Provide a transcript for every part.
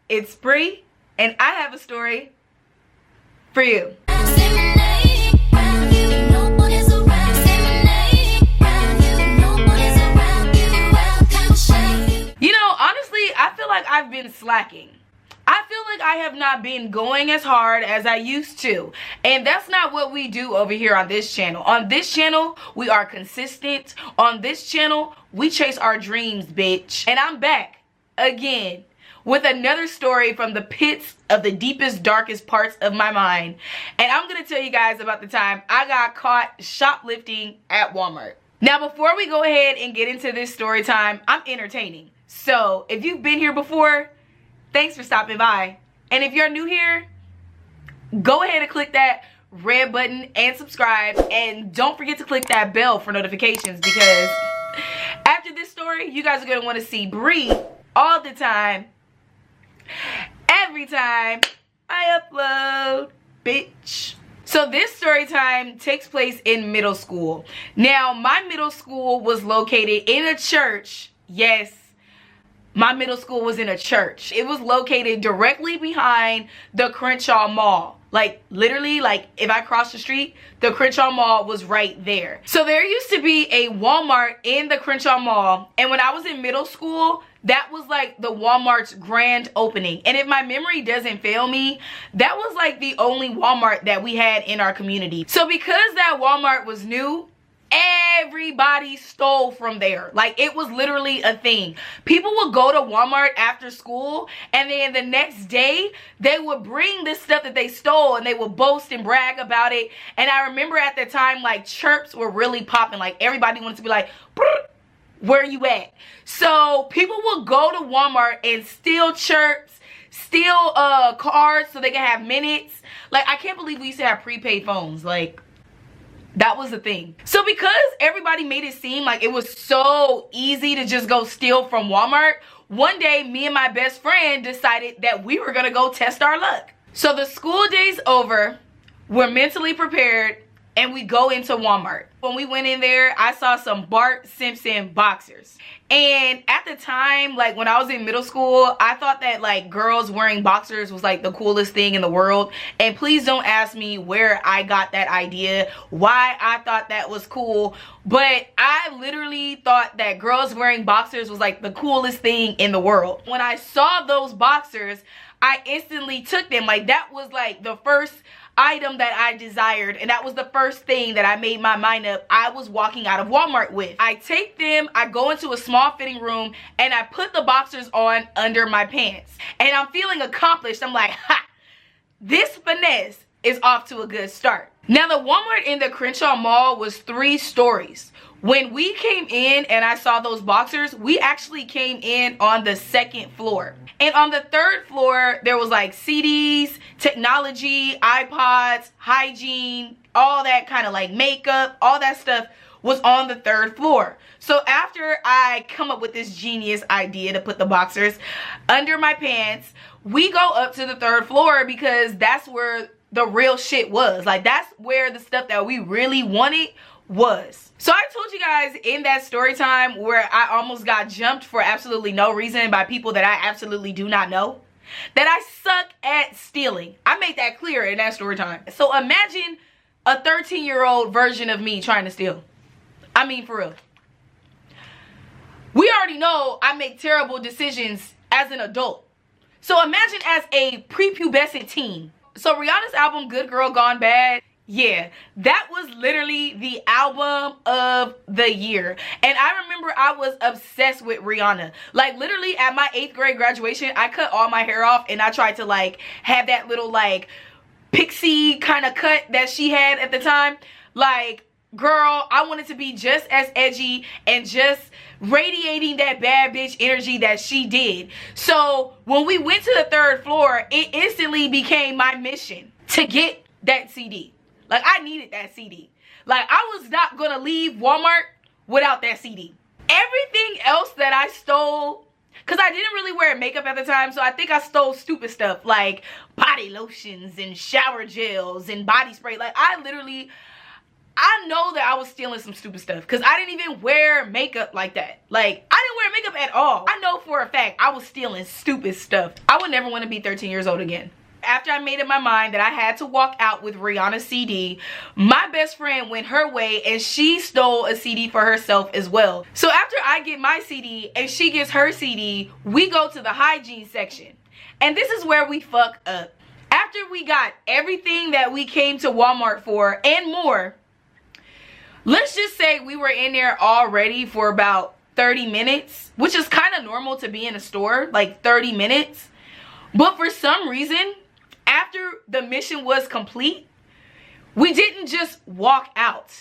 it's Bree, and I have a story for you. You know, honestly, I feel like I've been slacking. I feel like I have not been going as hard as I used to. And that's not what we do over here on this channel. On this channel, we are consistent. On this channel, we chase our dreams, bitch. And I'm back again with another story from the pits of the deepest, darkest parts of my mind. And I'm going to tell you guys about the time I got caught shoplifting at Walmart. Now, before we go ahead and get into this story time, I'm entertaining. So if you've been here before, thanks for stopping by. And if you're new here, go ahead and click that red button and subscribe. And don't forget to click that bell for notifications, because after this story, you guys are going to want to see Bree all the time, every time I upload, bitch. So this story time takes place in middle school. Now, my middle school was located in a church. Yes, my middle school was in a church. It was located directly behind the Crenshaw Mall. Like, literally, like, if I crossed the street, the Crenshaw Mall was right there. So there used to be a Walmart in the Crenshaw Mall. And when I was in middle school, that was like the Walmart's grand opening. And if my memory doesn't fail me, that was like the only Walmart that we had in our community. So because that Walmart was new, everybody stole from there. Like, it was literally a thing. People would go to Walmart after school, and then the next day they would bring this stuff that they stole, and they would boast and brag about it. And I remember at the time, like, chirps were really popping. Like, everybody wanted to be like, where you at? So people would go to Walmart and steal chirps, steal cards so they can have minutes. Like, I can't believe we used to have prepaid phones. Like, that was the thing. So because everybody made it seem like it was so easy to just go steal from Walmart, one day me and my best friend decided that we were gonna go test our luck. So the school day's over, we're mentally prepared, and we go into Walmart. When we went in there, I saw some Bart Simpson boxers. And at the time, like when I was in middle school, I thought that like girls wearing boxers was like the coolest thing in the world. And please don't ask me where I got that idea, why I thought that was cool. But I literally thought that girls wearing boxers was like the coolest thing in the world. When I saw those boxers, I instantly took them. Like, that was like the first item that I desired, and that was the first thing that I made my mind up I was walking out of Walmart with. I take them, I go into a small fitting room, and I put the boxers on under my pants. And I'm feeling accomplished. I'm like, ha, this finesse is off to a good start. Now, the Walmart in the Crenshaw Mall was 3 stories. When we came in and I saw those boxers, we actually came in on the 2nd floor. And on the 3rd floor, there was like CDs, technology, iPods, hygiene, all that kind of like makeup, all that stuff was on the 3rd floor. So after I come up with this genius idea to put the boxers under my pants, we go up to the 3rd floor because that's where the real shit was. Like, that's where the stuff that we really wanted was. So I told you guys in that story time where I almost got jumped for absolutely no reason by people that I absolutely do not know, that I suck at stealing. I made that clear in that story time. So imagine a 13-year-old version of me trying to steal. I mean, for real. We already know I make terrible decisions as an adult. So imagine as a prepubescent teen. So Rihanna's album, Good Girl Gone Bad, yeah, that was literally the album of the year. And I remember I was obsessed with Rihanna. Like, literally at my 8th grade graduation, I cut all my hair off and I tried to like have that little like pixie kind of cut that she had at the time. Like, girl, I wanted to be just as edgy and just radiating that bad bitch energy that she did. So when we went to the 3rd floor, it instantly became my mission to get that CD. Like, I needed that CD. Like, I was not gonna leave Walmart without that CD. Everything else that I stole, because I didn't really wear makeup at the time, so I think I stole stupid stuff like body lotions and shower gels and body spray. Like, I know that I was stealing some stupid stuff because I didn't even wear makeup like that. Like, I didn't wear makeup at all. I know for a fact I was stealing stupid stuff. I would never want to be 13 years old again. After I made up my mind that I had to walk out with Rihanna CD, my best friend went her way and she stole a CD for herself as well. So after I get my CD and she gets her CD, we go to the hygiene section. And this is where we fuck up. After we got everything that we came to Walmart for and more, let's just say we were in there already for about 30 minutes, which is kind of normal to be in a store, like 30 minutes. But for some reason, after the mission was complete, we didn't just walk out.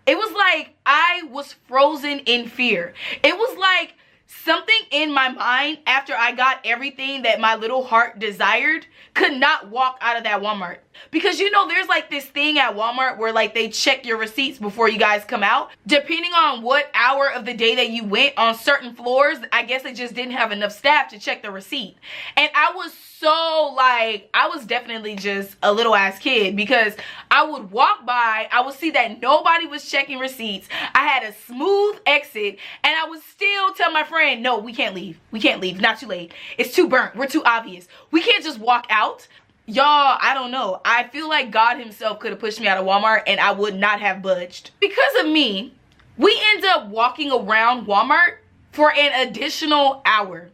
It was like I was frozen in fear. It was like something in my mind after I got everything that my little heart desired could not walk out of that Walmart. Because you know, there's like this thing at Walmart where like they check your receipts before you guys come out. Depending on what hour of the day that you went, on certain floors, I guess they just didn't have enough staff to check the receipt. And I was so like, I was definitely just a little ass kid, because I would walk by, I would see that nobody was checking receipts. I had a smooth exit and I would still tell my friend, no, we can't leave. We can't leave. Not too late. It's too burnt. We're too obvious. We can't just walk out. Y'all, I don't know. I feel like God himself could have pushed me out of Walmart and I would not have budged. Because of me, we end up walking around Walmart for an additional hour.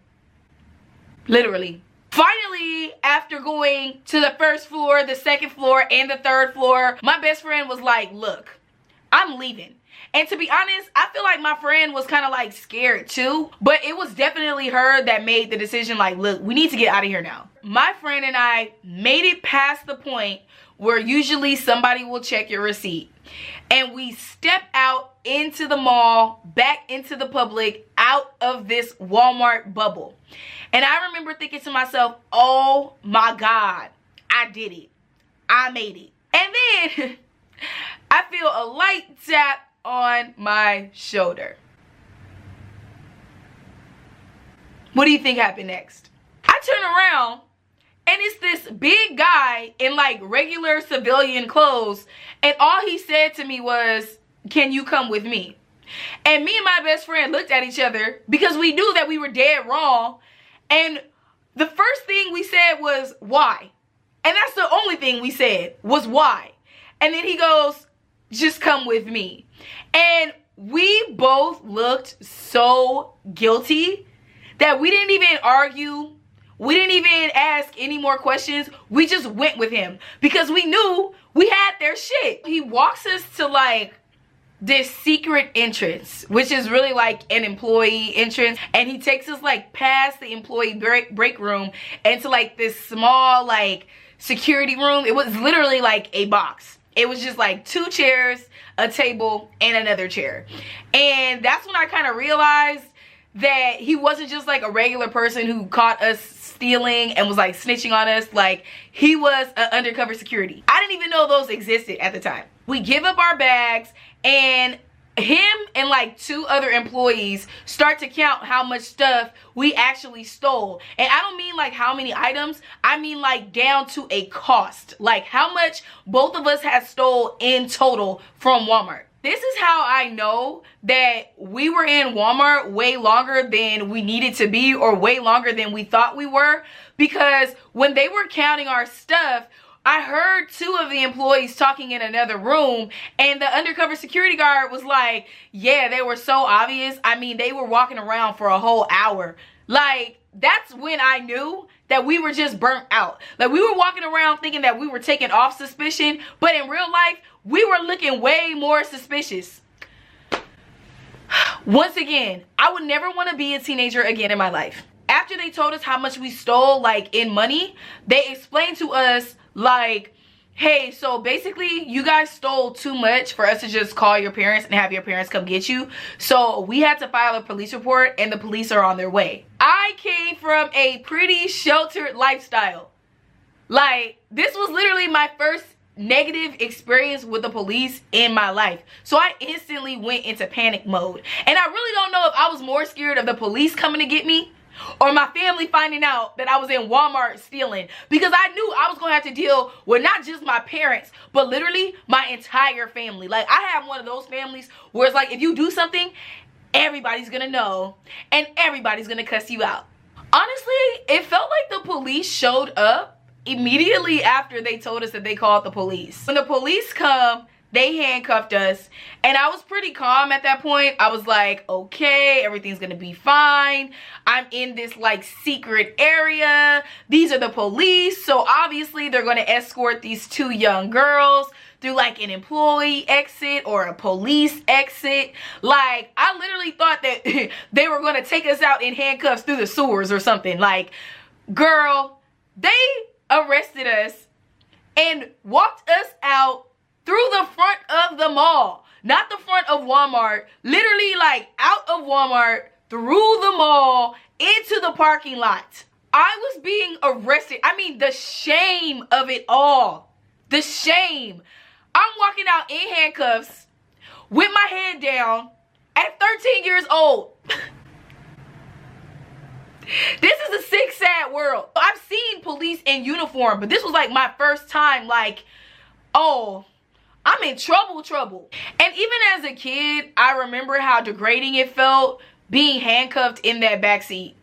Literally. Finally, after going to the first floor, the second floor, and the third floor, my best friend was like, look, I'm leaving. And to be honest, I feel like my friend was kind of like scared too. But it was definitely her that made the decision like, look, we need to get out of here now. My friend and I made it past the point where usually somebody will check your receipt. And we stepped out into the mall, back into the public, out of this Walmart bubble. And I remember thinking to myself, oh my God, I did it. I made it. And then I feel a light tap on my shoulder. What do you think happened next? I turn around and it's this big guy in like regular civilian clothes, and all he said to me was, can you come with me? And me and my best friend looked at each other because we knew that we were dead wrong, and the first thing we said was, why? And that's the only thing we said was why. And then he goes, just come with me. And we both looked so guilty that we didn't even argue. We didn't even ask any more questions. We just went with him because we knew we had their shit. He walks us to like this secret entrance, which is really like an employee entrance. And he takes us like past the employee break room into like this small like security room. It was literally like a box. It was just like 2 chairs, a table, and another chair. And that's when I kind of realized that he wasn't just like a regular person who caught us stealing and was like snitching on us. Like, he was an undercover security. I didn't even know those existed at the time. We give up our bags, and him and like 2 other employees start to count how much stuff we actually stole. And I don't mean like how many items, I mean like down to a cost, like how much both of us had stole in total from Walmart. This is how I know that we were in Walmart way longer than we needed to be, or way longer than we thought we were, because when they were counting our stuff, I heard 2 of the employees talking in another room, and the undercover security guard was like, yeah, they were so obvious. I mean, they were walking around for a whole hour. Like, that's when I knew that we were just burnt out. Like, we were walking around thinking that we were taking off suspicion, but in real life, we were looking way more suspicious. Once again, I would never want to be a teenager again in my life. After they told us how much we stole, like in money, they explained to us like, hey, so basically you guys stole too much for us to just call your parents and have your parents come get you. So we had to file a police report, and the police are on their way. I came from a pretty sheltered lifestyle. Like, this was literally my first negative experience with the police in my life. So I instantly went into panic mode. And I really don't know if I was more scared of the police coming to get me or my family finding out that I was in Walmart stealing, because I knew I was gonna have to deal with not just my parents, but literally my entire family. Like, I have one of those families where it's like, if you do something, everybody's gonna know and everybody's gonna cuss you out. Honestly, it felt like the police showed up immediately after they told us that they called the police. When the police come, they handcuffed us, and I was pretty calm at that point. I was like, okay, everything's gonna be fine. I'm in this like secret area. These are the police, so obviously they're gonna escort these two young girls through like an employee exit or a police exit. Like, I literally thought that they were gonna take us out in handcuffs through the sewers or something. Like, girl, they arrested us and walked us out through the front of the mall, not the front of Walmart, literally like out of Walmart, through the mall, into the parking lot. I was being arrested. I mean, the shame of it all, the shame. I'm walking out in handcuffs with my head down at 13 years old. This is a sick, sad world. I've seen police in uniform, but this was like my first time like, oh, I'm in trouble. And even as a kid, I remember how degrading it felt being handcuffed in that backseat.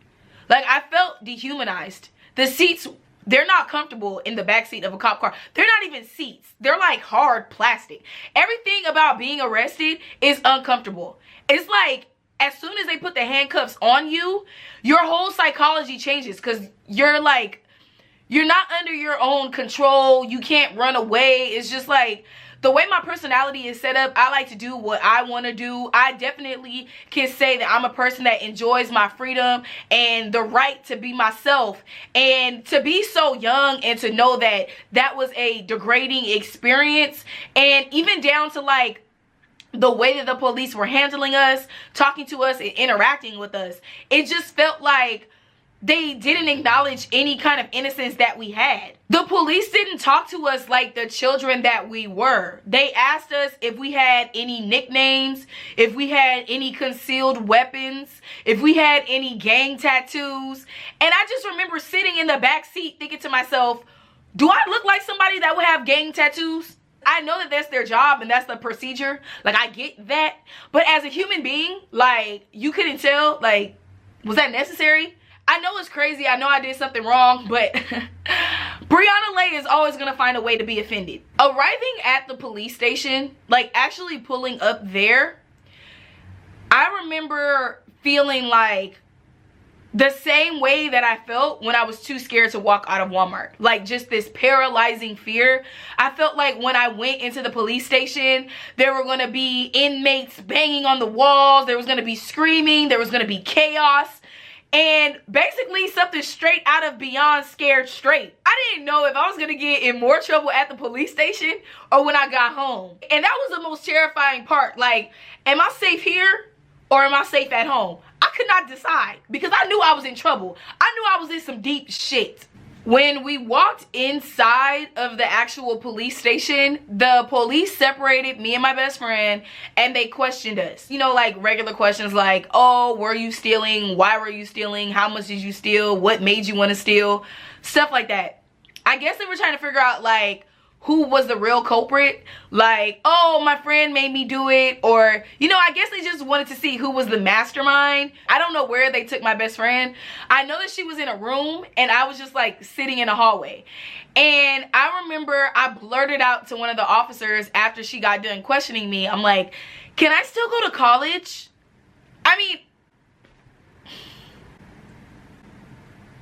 Like, I felt dehumanized. The seats, they're not comfortable in the backseat of a cop car. They're not even seats. They're like hard plastic. Everything about being arrested is uncomfortable. It's like, as soon as they put the handcuffs on you, your whole psychology changes, because you're like, you're not under your own control. You can't run away. It's just like, the way my personality is set up, I like to do what I want to do. I definitely can say that I'm a person that enjoys my freedom and the right to be myself. And to be so young and to know that that was a degrading experience, and even down to like the way that the police were handling us, talking to us and interacting with us, it just felt like they didn't acknowledge any kind of innocence that we had. The police didn't talk to us like the children that we were. They asked us if we had any nicknames, if we had any concealed weapons, if we had any gang tattoos. And I just remember sitting in the back seat thinking to myself, do I look like somebody that would have gang tattoos? I know that that's their job and that's the procedure. Like, I get that. But as a human being, like, you couldn't tell, like, was that necessary? I know it's crazy. I know I did something wrong, but Brianna Lay is always going to find a way to be offended. Arriving at the police station, like actually pulling up there, I remember feeling like the same way that I felt when I was too scared to walk out of Walmart. Like, just this paralyzing fear. I felt like when I went into the police station, there were going to be inmates banging on the walls. There was going to be screaming. There was going to be chaos. And basically something straight out of Beyond Scared Straight. I didn't know if I was gonna get in more trouble at the police station or when I got home. And that was the most terrifying part. Like, am I safe here or am I safe at home? I could not decide because I knew I was in trouble. I knew I was in some deep shit. When we walked inside of the actual police station, the police separated me and my best friend and they questioned us. You know, like regular questions like, oh, were you stealing? Why were you stealing? How much did you steal? What made you want to steal? Stuff like that. I guess they were trying to figure out like who was the real culprit. Like, oh, my friend made me do it. Or, you know, I guess they just wanted to see who was the mastermind. I don't know where they took my best friend. I know that she was in a room and I was just like sitting in a hallway. And I remember I blurted out to one of the officers after she got done questioning me. I'm like, can I still go to college? I mean,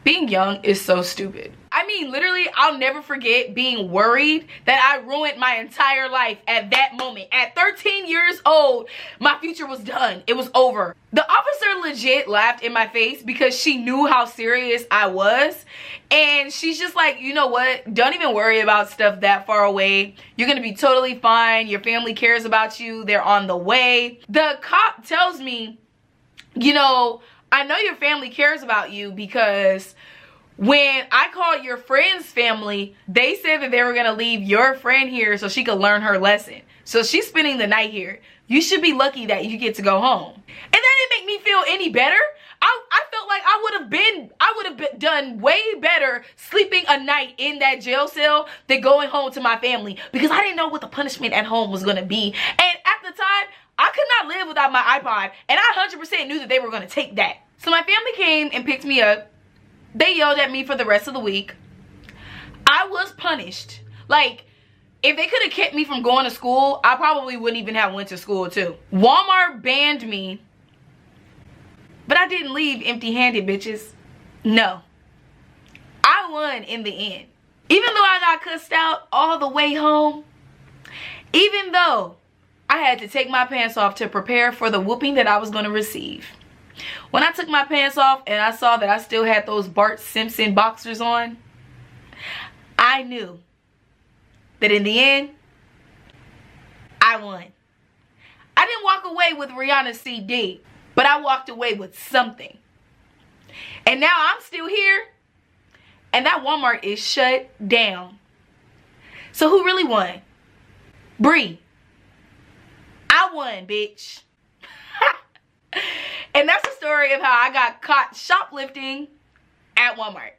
being young is so stupid. I mean, literally, I'll never forget being worried that I ruined my entire life at that moment. At 13 years old, my future was done. It was over. The officer legit laughed in my face because she knew how serious I was. And she's just like, you know what? Don't even worry about stuff that far away. You're going to be totally fine. Your family cares about you. They're on the way. The cop tells me, you know, I know your family cares about you because when I called your friend's family, they said that they were going to leave your friend here so she could learn her lesson. So she's spending the night here. You should be lucky that you get to go home. And that didn't make me feel any better. I felt like I would have done way better sleeping a night in that jail cell than going home to my family because I didn't know what the punishment at home was going to be. And at the time, I could not live without my iPod, and I 100% knew that they were going to take that. So my family came and picked me up. They yelled at me for the rest of the week. I was punished. Like, if they could have kept me from going to school, I probably wouldn't even have went to school too. Walmart banned me, but I didn't leave empty-handed, bitches. No. I won in the end. Even though I got cussed out all the way home, even though I had to take my pants off to prepare for the whooping that I was going to receive. When I took my pants off and I saw that I still had those Bart Simpson boxers on, I knew that in the end, I won. I didn't walk away with Rihanna CD, but I walked away with something. And now I'm still here, and that Walmart is shut down. So who really won? Bree. I won, bitch. And that's the story of how I got caught shoplifting at Walmart.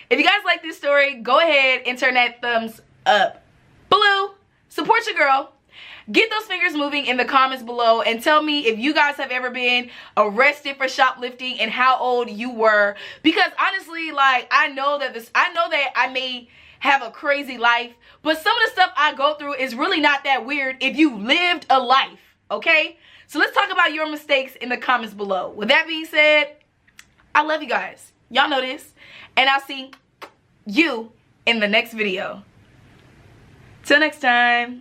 If you guys like this story, go ahead and turn that thumbs up. Blue, support your girl. Get those fingers moving in the comments below and tell me if you guys have ever been arrested for shoplifting and how old you were. Because honestly, like, I know that I may have a crazy life, but some of the stuff I go through is really not that weird if you lived a life, okay? So let's talk about your mistakes in the comments below. With that being said, I love you guys. Y'all know this. And I'll see you in the next video. Till next time.